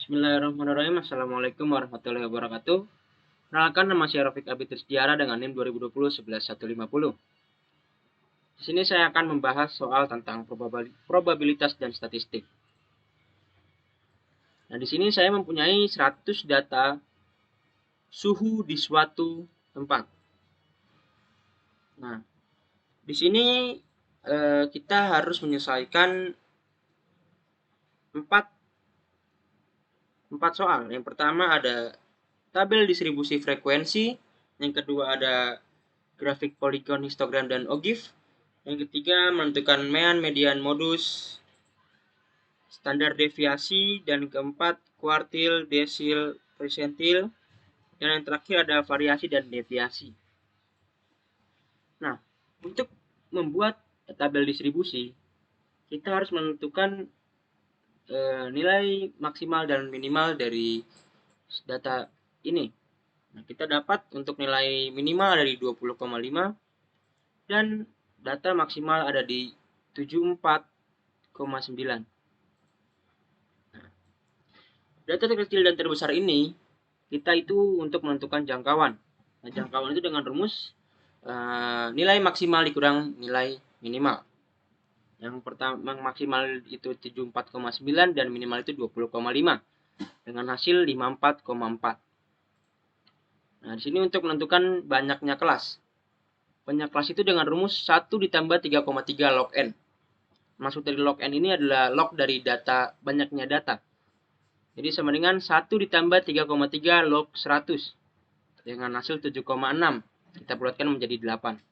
Bismillahirrahmanirrahim. Assalamualaikum warahmatullahi wabarakatuh. Perkenalkan, nama saya Rafiq Abid Rizdiara dengan NIM 2020 11150. Di sini saya akan membahas soal tentang probabilitas dan statistik. Nah, di sini saya mempunyai 100 data suhu di suatu tempat. Nah, di sini kita harus menyelesaikan 4 soal. Yang pertama ada tabel distribusi frekuensi, yang kedua ada grafik poligon, histogram, dan ogive, yang ketiga menentukan mean, median, modus, standar deviasi, dan keempat kuartil, desil, persentil, dan yang terakhir ada variasi dan deviasi. Nah, untuk membuat tabel distribusi, kita harus menentukan nilai maksimal dan minimal dari data ini. Nah, kita dapat untuk nilai minimal dari 20,5 dan data maksimal ada di 74,9. Nah, data terkecil dan terbesar ini kita itu untuk menentukan jangkauan. Nah, jangkauan itu dengan rumus nilai maksimal dikurang nilai minimal. Yang pertama maksimal itu 74,9 dan minimal itu 20,5 dengan hasil 54,4. Nah, di sini untuk menentukan banyaknya kelas. Banyak kelas itu dengan rumus 1 ditambah 3,3 log n. Maksud dari log n ini adalah log dari data, banyaknya data. Jadi sama dengan 1 ditambah 3,3 log 100 dengan hasil 7,6. Kita bulatkan menjadi 8.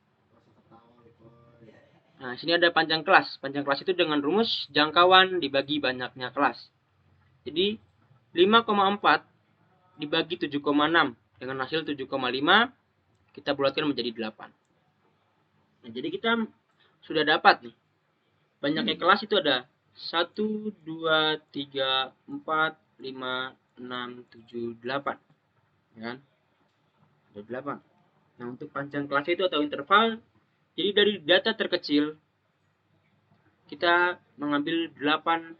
Nah, sini ada panjang kelas. Panjang kelas itu dengan rumus jangkauan dibagi banyaknya kelas. Jadi 5,4 dibagi 7,6 dengan hasil 7,5 kita bulatkan menjadi 8. Nah, jadi kita sudah dapat nih. Banyaknya kelas itu ada 1, 2, 3, 4, 5, 6, 7, 8. Ya kan? Ada 8. Nah, untuk panjang kelas itu atau interval, jadi dari data terkecil kita mengambil 8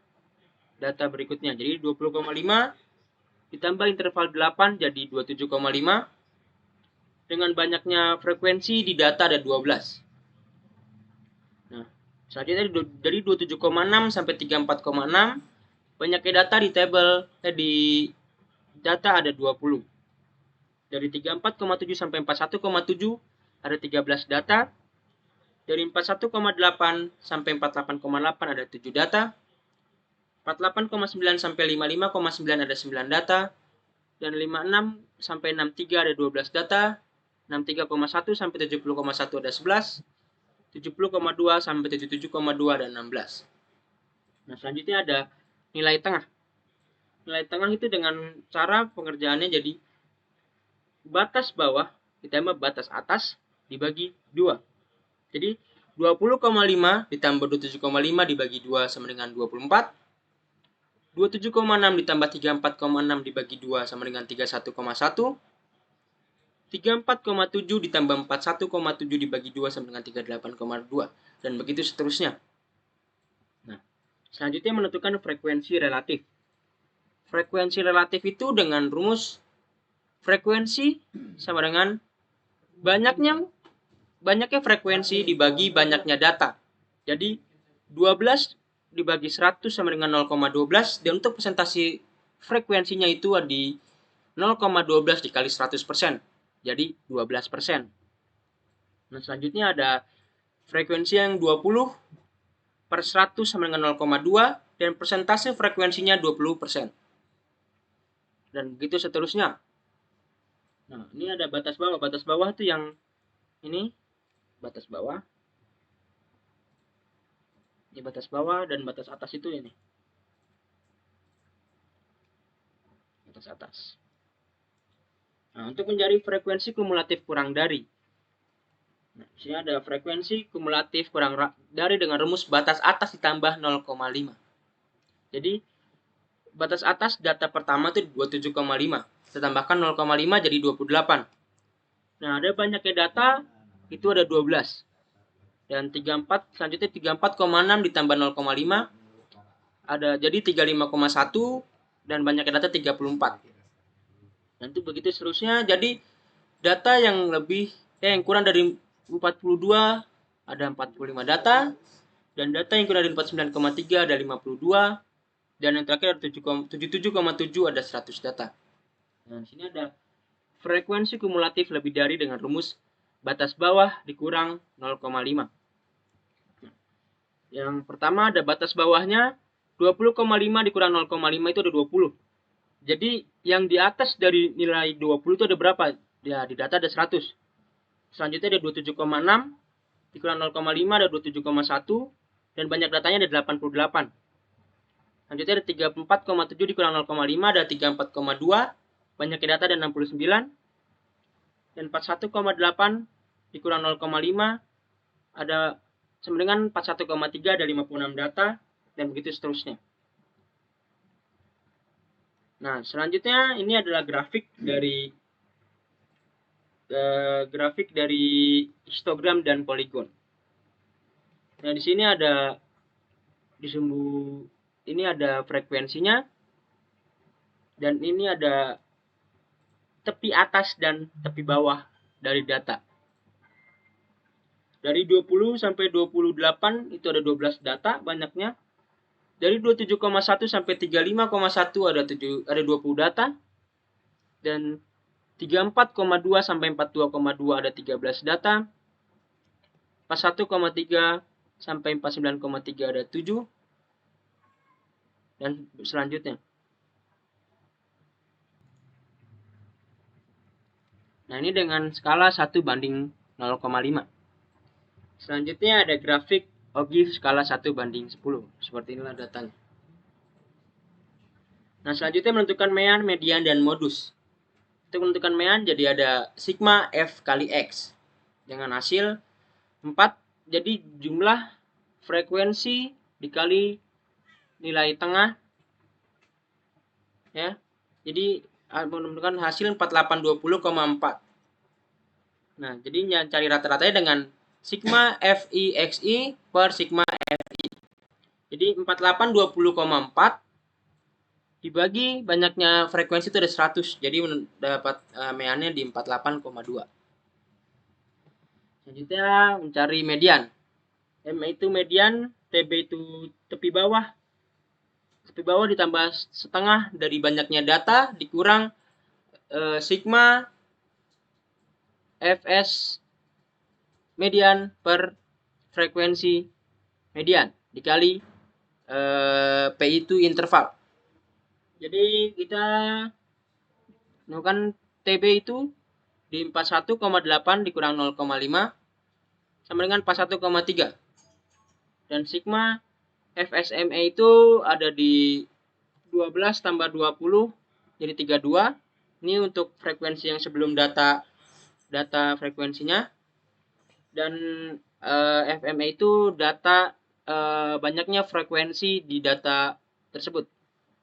data berikutnya. Jadi 20,5 ditambah interval 8 jadi 27,5. Dengan banyaknya frekuensi di data ada 12. Nah, selanjutnya dari 27,6 sampai 34,6 banyaknya data di tabel di data ada 20. Dari 34,7 sampai 41,7 ada 13 data. Dari 41,8 sampai 48,8 ada 7 data. 48,9 sampai 55,9 ada 9 data. Dan 56 sampai 63 ada 12 data. 63,1 sampai 70,1 ada 11. 70,2 sampai 77,2 ada 16. Nah, selanjutnya ada nilai tengah. Nilai tengah itu dengan cara pengerjaannya jadi batas bawah ditambah batas atas dibagi 2. Jadi 20,5 ditambah 27,5 dibagi 2 sama dengan 24. 27,6 ditambah 34,6 dibagi 2 sama dengan 31,1. 34,7 ditambah 41,7 dibagi 2 sama dengan 38,2. Dan begitu seterusnya. Nah, selanjutnya menentukan frekuensi relatif. Frekuensi relatif itu dengan rumus frekuensi sama dengan banyaknya frekuensi dibagi banyaknya data. Jadi 12 dibagi 100 sama dengan 0,12 dan untuk presentasi frekuensinya itu di 0,12 dikali 100%. Jadi 12%. Nah, selanjutnya ada frekuensi yang 20 per 100 sama dengan 0,2 dan persentase frekuensinya 20%. Dan begitu seterusnya. Nah, ini ada batas bawah. Batas bawah itu yang ini, batas bawah. Ini batas bawah dan batas atas itu ini. Batas atas. Nah, untuk mencari frekuensi kumulatif kurang dari. Nah, di sini ada frekuensi kumulatif kurang dari dengan rumus batas atas ditambah 0,5. Jadi, batas atas data pertama itu 27,5. Kita tambahkan 0,5 jadi 28. Nah, ada banyaknya data, itu ada 12. Dan 34, selanjutnya 34,6 ditambah 0,5. Ada jadi 35,1 dan banyaknya data 34. Dan itu begitu seterusnya. Jadi data yang yang kurang dari 42 ada 45 data, dan data yang kurang dari 49,3 ada 52, dan yang terakhir ada 77,7 ada 100 data. Nah, di sini ada frekuensi kumulatif lebih dari dengan rumus batas bawah dikurang 0,5. Yang pertama ada batas bawahnya 20,5 dikurang 0,5 itu ada 20. Jadi yang di atas dari nilai 20 itu ada berapa? Ya, di data ada 100. Selanjutnya ada 27,6 dikurang 0,5 ada 27,1, dan banyak datanya ada 88. Selanjutnya ada 34,7 dikurang 0,5 ada 34,2, banyak data ada 69. Dan 41,8 dikurang 0,5 ada sama dengan 41,3 ada 56 data, dan begitu seterusnya. Nah, selanjutnya ini adalah grafik dari histogram dan poligon. Nah, di sini ada ini ada frekuensinya, dan ini ada tepi atas dan tepi bawah dari data. Dari 20 sampai 28 itu ada 12 data banyaknya. Dari 27,1 sampai 35,1 ada 20 data. Dan 34,2 sampai 42,2 ada 13 data. 41,3 sampai 49,3 ada 7. Dan selanjutnya. Nah, ini dengan skala 1 banding 0,5. Selanjutnya ada grafik OGIF skala 1 banding 10. Seperti inilah datanya. Nah, selanjutnya menentukan mean, median, dan modus. Untuk menentukan mean, jadi ada sigma F kali X. Dengan hasil 4. Jadi jumlah frekuensi dikali nilai tengah. Ya. Jadi menentukan hasil 4820,4. Nah, jadi cari rata-ratanya dengan sigma FIXI per sigma FI. Jadi 4820,4 dibagi banyaknya frekuensi itu ada 100. Jadi dapat meannya di 48,2. Selanjutnya mencari median. M itu median, TB itu tepi bawah. Tepi bawah ditambah setengah dari banyaknya data dikurang sigma Fs median per frekuensi median dikali P itu interval. Jadi kita menemukan TB itu di 41,8 dikurang 0,5 sama dengan 41,3. Dan sigma FSME itu ada di 12 tambah 20 jadi 32. Ini untuk frekuensi yang sebelum data frekuensinya. Dan FME itu data banyaknya frekuensi di data tersebut,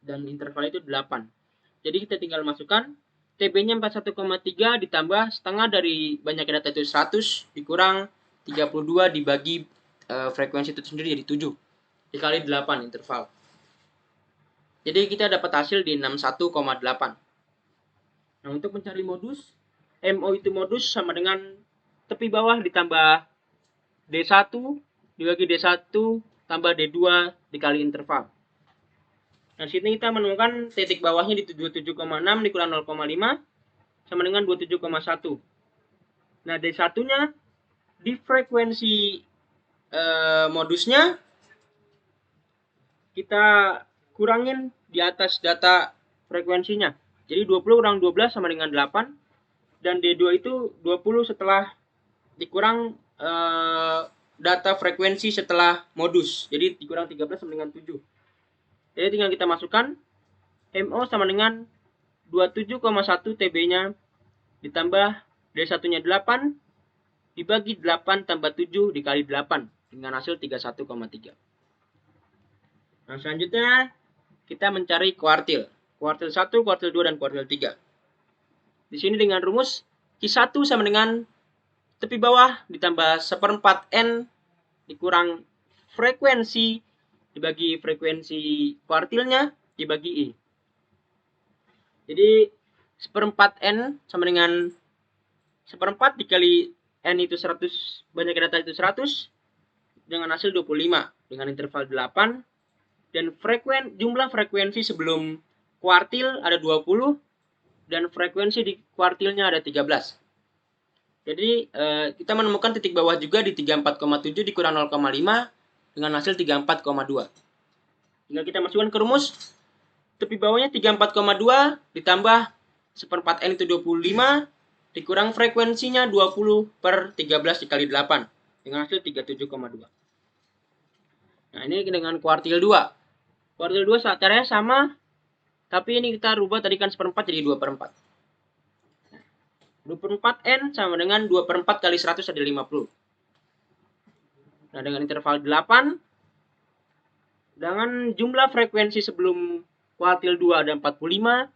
dan interval itu 8. Jadi kita tinggal masukkan TB-nya 41,3 ditambah setengah dari banyaknya data itu 100 dikurang 32 dibagi frekuensi itu sendiri jadi 7 dikali 8 interval. Jadi kita dapat hasil di 61,8. Nah, untuk mencari modus, MO itu modus sama dengan tepi bawah ditambah D1 dibagi D1 tambah D2 dikali interval. Nah, di sini kita menemukan titik bawahnya di 27,6 dikurang 0,5 sama dengan 27,1. Nah, D1-nya di frekuensi modusnya kita kurangin di atas data frekuensinya. Jadi 20 kurang 12 sama dengan 8. Dan D2 itu 20 setelah dikurang data frekuensi setelah modus. Jadi dikurang 13 sama dengan 7. Jadi tinggal kita masukkan MO sama dengan 27,1 TB-nya ditambah D1-nya 8 dibagi 8 tambah 7 dikali 8 dengan hasil 31,3. Nah, selanjutnya kita mencari kuartil. Kuartil 1, kuartil 2, dan kuartil 3. Di sini dengan rumus Q1 sama dengan tepi bawah ditambah 1/4 N dikurang frekuensi dibagi frekuensi kuartilnya dibagi I. Jadi seperempat N sama dengan seperempat dikali N itu 100, banyaknya data itu 100 dengan hasil 25 dengan interval 8, dan jumlah frekuensi sebelum kuartil ada 20 dan frekuensi di kuartilnya ada 13. Jadi kita menemukan titik bawah juga di 34,7 dikurang 0,5 dengan hasil 34,2. Tinggal kita masukkan ke rumus. Tepi bawahnya 34,2 ditambah seperempat N itu 25 dikurang frekuensinya 20 per 13 dikali 8 dengan hasil 37,2. Nah, ini dengan kuartil 2. Kuartil 2 caranya sama, tapi ini kita rubah tadi kan seperempat jadi 2 per 4. 2 per 4 N sama dengan 2 per 4 kali 100 ada 50. Nah, dengan interval 8, dengan jumlah frekuensi sebelum kuartil 2 ada 45,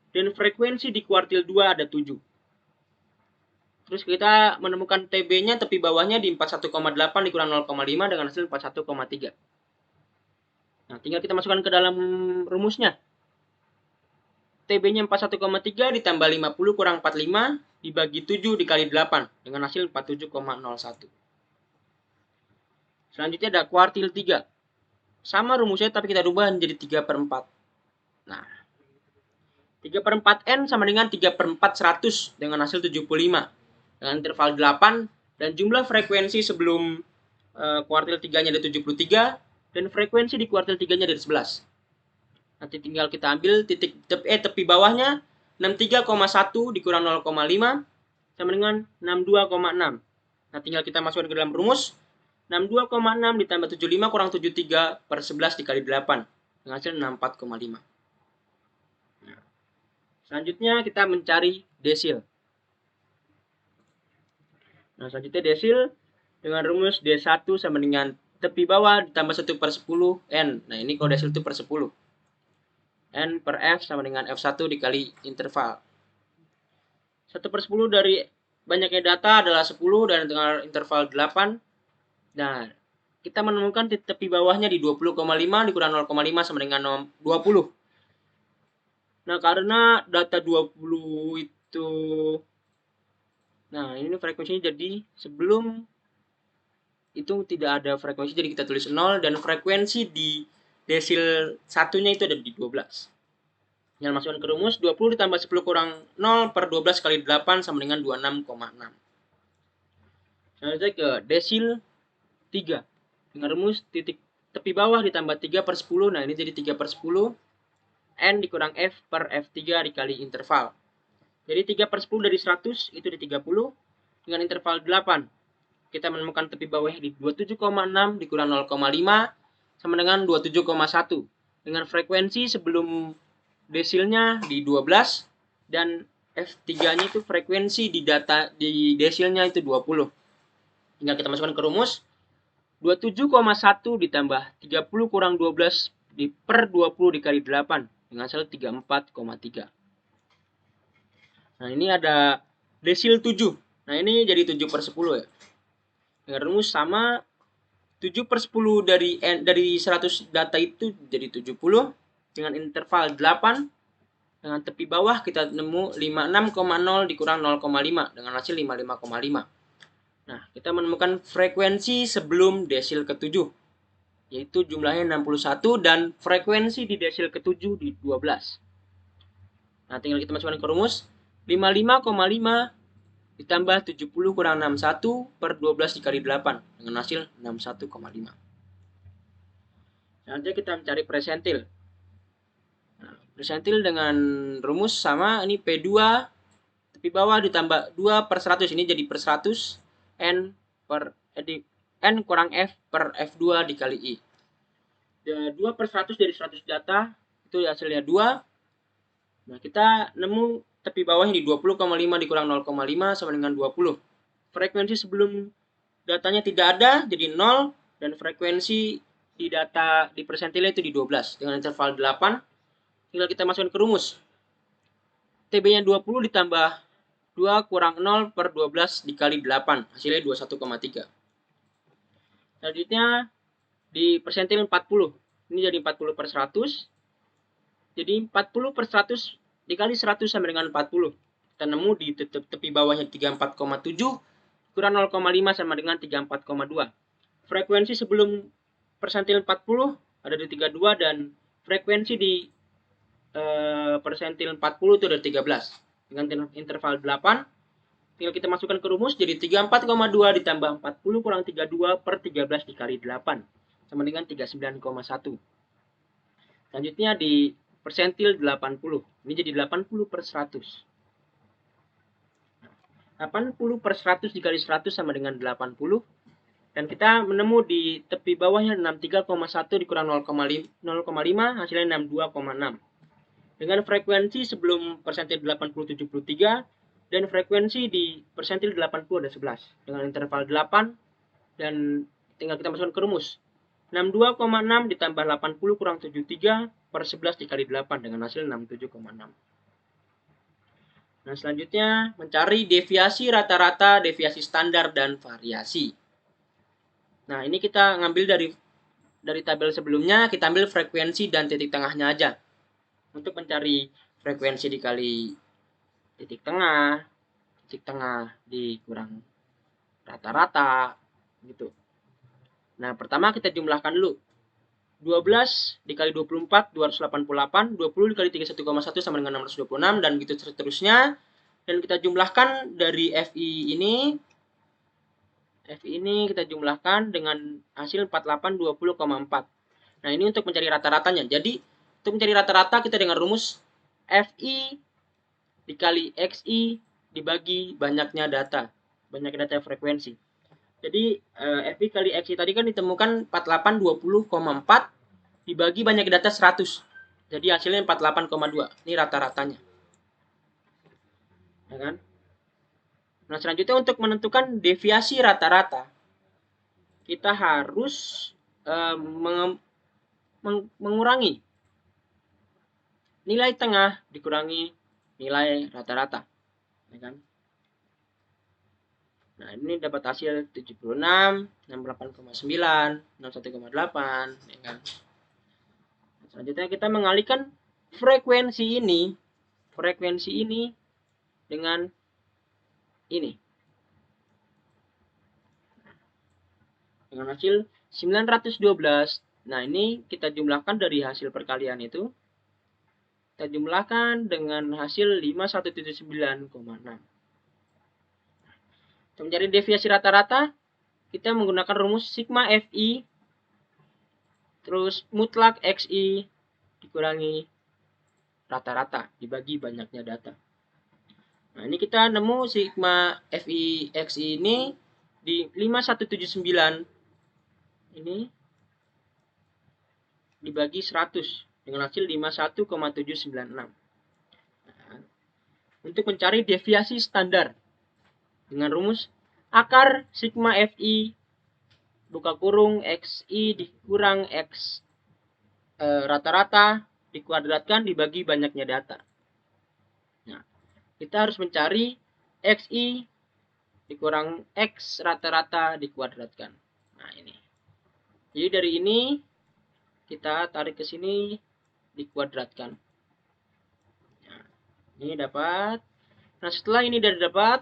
dan frekuensi di kuartil 2 ada 7. Terus kita menemukan TB-nya tepi bawahnya di 41,8 dikurang 0,5 dengan hasil 41,3. Nah, tinggal kita masukkan ke dalam rumusnya. TB-nya 41,3 ditambah 50 kurang 45 dibagi 7 dikali 8 dengan hasil 47,01. Selanjutnya ada kuartil 3. Sama rumusnya tapi kita rubah menjadi 3 per 4. Nah, 3 per 4 N sama dengan 3 per 4 100 dengan hasil 75. Dengan interval 8 dan jumlah frekuensi sebelum kuartil 3-nya ada 73 dan frekuensi di kuartil 3-nya ada 11. Nanti tinggal kita ambil tepi bawahnya 63,1 dikurang 0,5 sama dengan 62,6. Nah, tinggal kita masukkan ke dalam rumus. 62,6 ditambah 75 kurang 73 per 11 dikali 8 dengan hasil 64,5. Nah, selanjutnya kita mencari desil. Nah, selanjutnya desil dengan rumus D1 sama dengan tepi bawah ditambah 1 per 10 N. Nah, ini kalau desil itu per 10. N per F sama dengan F1 dikali interval. 1 per 10 dari banyaknya data adalah 10 dan dengan interval 8. Nah, kita menemukan tepi bawahnya di 20,5 dikurang 0,5 sama dengan 20. Nah, karena data 20 itu... Nah, ini frekuensinya jadi sebelum itu tidak ada frekuensi, jadi kita tulis 0 dan frekuensi di desil satunya itu ada di 12. Tinggal masukkan ke rumus, 20 ditambah 10 kurang 0 per 12 kali 8 sama dengan 26,6. Selanjutnya ke desil 3. Dengan rumus tepi bawah ditambah 3 per 10, nah ini jadi 3 per 10. N dikurang F per F3 dikali interval. Jadi 3 per 10 dari 100 itu di 30. Dengan interval 8. Kita menemukan tepi bawahnya di 27,6 dikurang 0,5 sama dengan 27,1. Dengan frekuensi sebelum desilnya di 12 dan F3-nya itu frekuensi di desilnya itu 20. Tinggal kita masukkan ke rumus. 27,1 ditambah 30 kurang 12 per 20 dikali 8 dengan hasil 34,3. Nah, ini ada desil 7. Nah, ini jadi 7 per 10 ya. Dengan rumus sama 7 per 10 dari 100 data itu jadi 70 dengan interval 8. Dengan tepi bawah kita nemu 56,0 dikurang 0,5 dengan hasil 55,5. Nah, kita menemukan frekuensi sebelum desil ke-7, yaitu jumlahnya 61 dan frekuensi di desil ke-7 di 12. Nah, tinggal kita masukkan ke rumus. 55,5 ditambah 70 kurang 61 per 12 dikali 8 dengan hasil 61,5. Selanjutnya kita mencari presentil. Nah, presentil dengan rumus sama, ini P2 tepi bawah ditambah 2 per 100, ini jadi per 100 N kurang F per F2 dikali I. 2 per 100 dari 100 data, itu hasilnya 2. Nah, kita nemu tepi bawahnya di 20,5 dikurang 0,5 sama dengan 20. Frekuensi sebelum datanya tidak ada, jadi 0. Dan frekuensi di data di persentilnya itu di 12. Dengan interval 8, tinggal kita masukkan ke rumus. TB-nya 20 ditambah 2 kurang 0 per 12 dikali 8. Hasilnya 21,3. Selanjutnya di persentil 40. Ini jadi 40 per 100. Jadi 40 per 100 dikali 100 sama dengan 40. Kita nemu di tepi bawahnya 34,7 kurang 0,5 sama dengan 34,2. Frekuensi sebelum persentil 40 ada di 32 dan frekuensi di persentil 40 itu ada 13. Dengan interval 8, tinggal kita masukkan ke rumus jadi 34,2 ditambah 40 kurang 32 per 13 dikali 8 sama dengan 39,1. Selanjutnya di persentil 80. Ini jadi 80 per 100. 80 per 100 dikali 100 sama dengan 80. Dan kita menemu di tepi bawahnya 63,1 dikurang 0,5 hasilnya 62,6. Dengan frekuensi sebelum persentil 80 73 dan frekuensi di persentil 80 ada 11 dengan interval 8 dan tinggal kita masukkan ke rumus. 62,6 ditambah 80 kurang 73 per 11 dikali 8 dengan hasil 67,6. Nah, selanjutnya mencari deviasi rata-rata, deviasi standar, dan variasi. Nah, ini kita ngambil dari tabel sebelumnya, kita ambil frekuensi dan titik tengahnya aja. Untuk mencari frekuensi dikali titik tengah dikurang rata-rata, gitu. Nah, pertama kita jumlahkan dulu. 12 dikali 24, 288. 20 dikali 31,1 sama dengan 626. Dan begitu seterusnya. Dan kita jumlahkan dari FI ini. FI ini kita jumlahkan dengan hasil 4820,4. Nah, ini untuk mencari rata-ratanya. Jadi, untuk mencari rata-rata kita dengan rumus FI dikali XI dibagi banyaknya data. Banyaknya data frekuensi. Jadi FI kali XI tadi kan ditemukan 4820,4 dibagi banyak data 100. Jadi hasilnya 48,2. Ini rata-ratanya. Ya kan? Nah, selanjutnya untuk menentukan deviasi rata-rata, kita harus mengurangi nilai tengah dikurangi nilai rata-rata. Ya kan? Nah, ini dapat hasil 76, 68,9, 61,8, ya kan. Selanjutnya kita mengalihkan frekuensi ini dengan ini. Dengan hasil 912. Nah, ini kita jumlahkan dari hasil perkalian itu. Kita jumlahkan dengan hasil 5179,6. Untuk mencari deviasi rata-rata, kita menggunakan rumus sigma FI terus mutlak XI dikurangi rata-rata dibagi banyaknya data. Nah, ini kita nemu sigma FI XI ini di 5179 ini dibagi 100 dengan hasil 51,796. Nah, untuk mencari deviasi standar dengan rumus akar sigma FI buka kurung XI dikurang X rata-rata dikuadratkan dibagi banyaknya data. Nah, kita harus mencari XI dikurang X rata-rata dikuadratkan. Nah, ini. Jadi dari ini kita tarik ke sini dikuadratkan. Nah, ini dapat. Nah, setelah ini sudah dapat,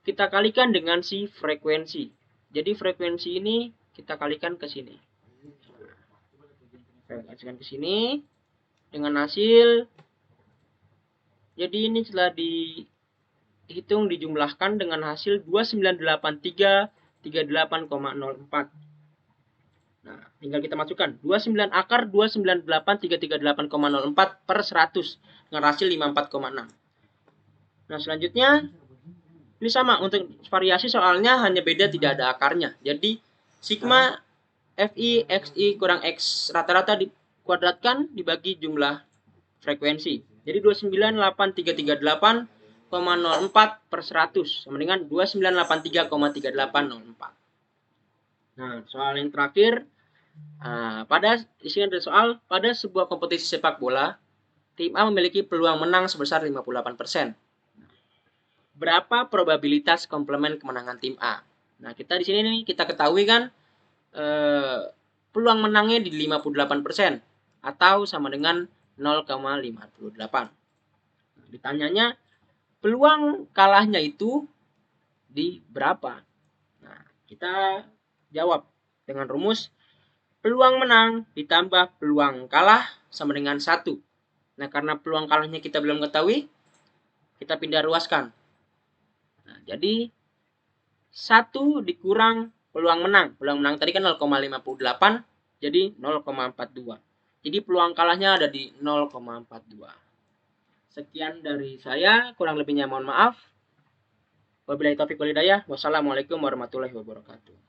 kita kalikan dengan si frekuensi. Jadi frekuensi ini kita kalikan ke sini. Kalikan ke sini dengan hasil. Jadi ini setelah dihitung dijumlahkan dengan hasil 298338,04. Nah, tinggal kita masukkan 29 akar 298,338,04 per 100 dengan hasil 54,6. Nah, selanjutnya ini sama untuk variasi soalnya hanya beda tidak ada akarnya. Jadi sigma FI XI kurang X rata-rata dikuadratkan dibagi jumlah frekuensi. Jadi 298,338,04 per 100 sama dengan 2983,3804. Nah, soal yang terakhir, di sini ada soal pada sebuah kompetisi sepak bola, tim A memiliki peluang menang sebesar 58%. Berapa probabilitas komplemen kemenangan tim A? Nah, kita di sini nih kita ketahui kan peluang menangnya di 58% atau sama dengan 0,58. ditanyanya peluang kalahnya itu di berapa. Nah, kita jawab dengan rumus peluang menang ditambah peluang kalah sama dengan 1. Nah, karena peluang kalahnya kita belum ketahui, kita pindah ruaskan. Nah, jadi 1 dikurang peluang menang. Peluang menang tadi kan 0,58, jadi 0,42. Jadi peluang kalahnya ada di 0,42. Sekian dari saya, kurang lebihnya mohon maaf. Wabillahi taufiq wal hidayah. Wassalamualaikum warahmatullahi wabarakatuh.